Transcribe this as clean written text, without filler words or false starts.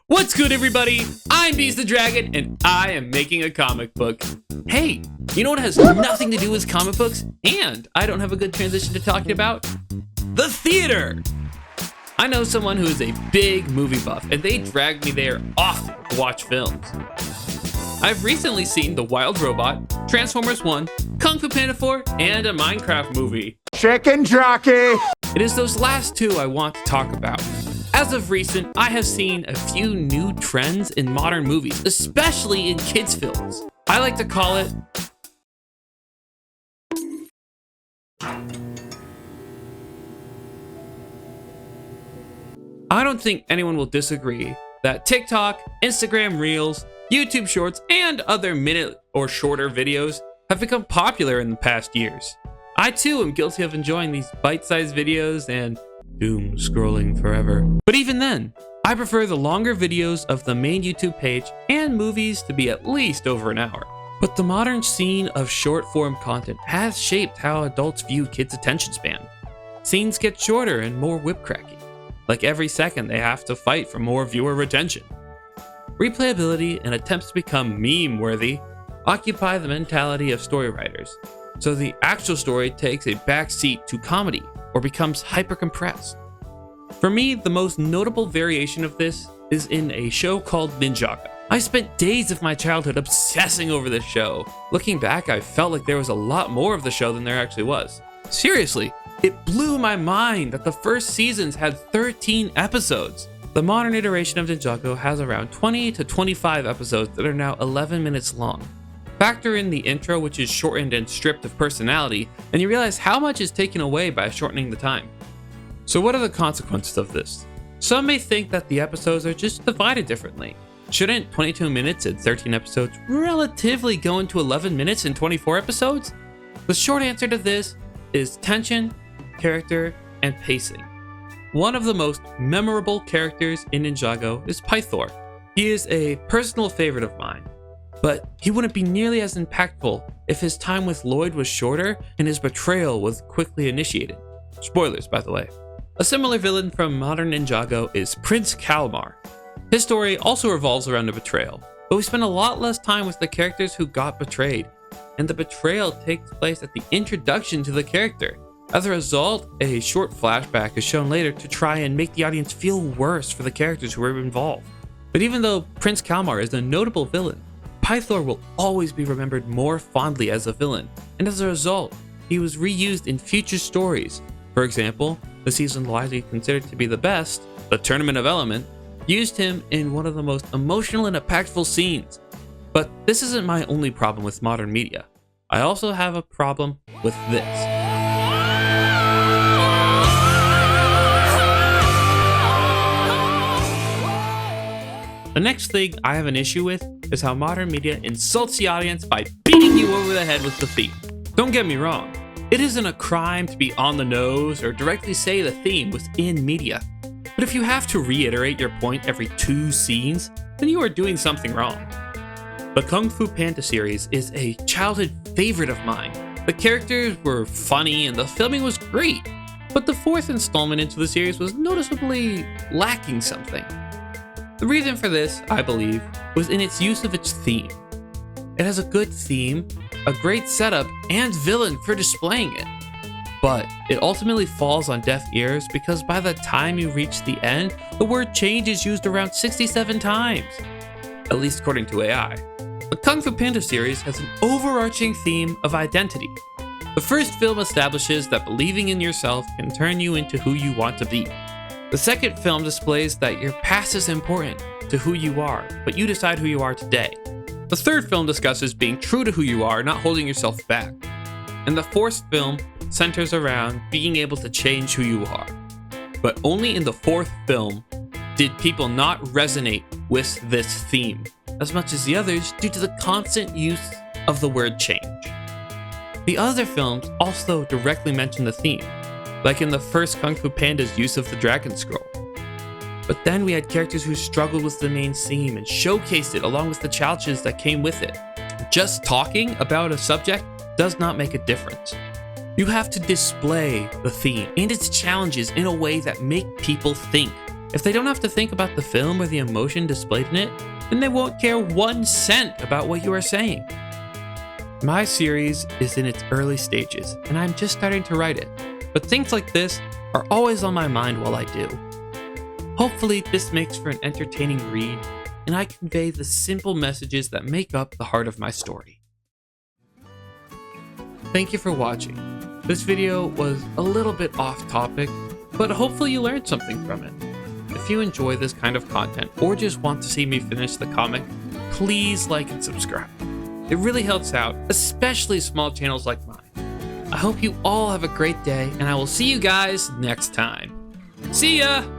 What's good, everybody? I'm Beast the Dragon, and I am making a comic book. Hey, you know what has nothing to do with comic books, and I don't have a good transition to talking about? The theater! I know someone who is a big movie buff, and they drag me there often to watch films. I've recently seen The Wild Robot, Transformers 1, Kung Fu Panda 4, and a Minecraft movie. Chicken jockey! It is those last two I want to talk about. As of recent, I have seen a few new trends in modern movies, especially in kids' films. I like to call it I don't think anyone will disagree that TikTok, Instagram Reels, YouTube Shorts, and other minute or shorter videos have become popular in the past years. I too am guilty of enjoying these bite-sized videos and doom scrolling forever. But even then, I prefer the longer videos of the main YouTube page and movies to be at least over an hour. But the modern scene of short-form content has shaped how adults view kids' attention span. Scenes get shorter and more whip-cracky. Like every second they have to fight for more viewer retention. Replayability and attempts to become meme-worthy occupy the mentality of story writers, so the actual story takes a backseat to comedy or becomes hyper-compressed. For me, the most notable variation of this is in a show called Ninjago. I spent days of my childhood obsessing over this show. Looking back, I felt like there was a lot more of the show than there actually was. Seriously, it blew my mind that the first seasons had 13 episodes. The modern iteration of Ninjago has around 20 to 25 episodes that are now 11 minutes long. Factor in the intro, which is shortened and stripped of personality, and you realize how much is taken away by shortening the time. So what are the consequences of this? Some may think that the episodes are just divided differently. Shouldn't 22 minutes and 13 episodes relatively go into 11 minutes and 24 episodes? The short answer to this is tension, character, and pacing. One of the most memorable characters in Ninjago is Pythor. He is a personal favorite of mine, but he wouldn't be nearly as impactful if his time with Lloyd was shorter and his betrayal was quickly initiated. Spoilers, by the way. A similar villain from modern Ninjago is Prince Kalmar. His story also revolves around a betrayal, but we spend a lot less time with the characters who got betrayed, and the betrayal takes place at the introduction to the character. As a result, a short flashback is shown later to try and make the audience feel worse for the characters who were involved. But even though Prince Kalmar is a notable villain, Pythor will always be remembered more fondly as a villain, and as a result, he was reused in future stories. For example, the season widely considered to be the best, The Tournament of Element, used him in one of the most emotional and impactful scenes. But this isn't my only problem with modern media. I also have a problem with this. The next thing I have an issue with is how modern media insults the audience by beating you over the head with the theme. Don't get me wrong, it isn't a crime to be on the nose or directly say the theme within media. But if you have to reiterate your point every 2 scenes, then you are doing something wrong. The Kung Fu Panda series is a childhood favorite of mine. The characters were funny and the filming was great, but the 4th installment into the series was noticeably lacking something. The reason for this, I believe, was in its use of its theme. It has a good theme, a great setup, and villain for displaying it. But it ultimately falls on deaf ears because by the time you reach the end, the word change is used around 67 times. At least according to AI. The Kung Fu Panda series has an overarching theme of identity. The first film establishes that believing in yourself can turn you into who you want to be. The second film displays that your past is important to who you are, but you decide who you are today. The third film discusses being true to who you are, not holding yourself back. And the 4th film centers around being able to change who you are. But only in the 4th film did people not resonate with this theme as much as the others due to the constant use of the word change. The other films also directly mention the theme, like in the first Kung Fu Panda's use of the Dragon Scroll. But then we had characters who struggled with the main theme and showcased it along with the challenges that came with it. Just talking about a subject does not make a difference. You have to display the theme and its challenges in a way that make people think. If they don't have to think about the film or the emotion displayed in it, then they won't care 1 cent about what you are saying. My series is in its early stages, and I'm just starting to write it, but things like this are always on my mind while I do. Hopefully, this makes for an entertaining read, and I convey the simple messages that make up the heart of my story. Thank you for watching. This video was a little bit off topic, but hopefully you learned something from it. If you enjoy this kind of content or just want to see me finish the comic, please like and subscribe. It really helps out, especially small channels like mine. I hope you all have a great day, and I will see you guys next time. See ya!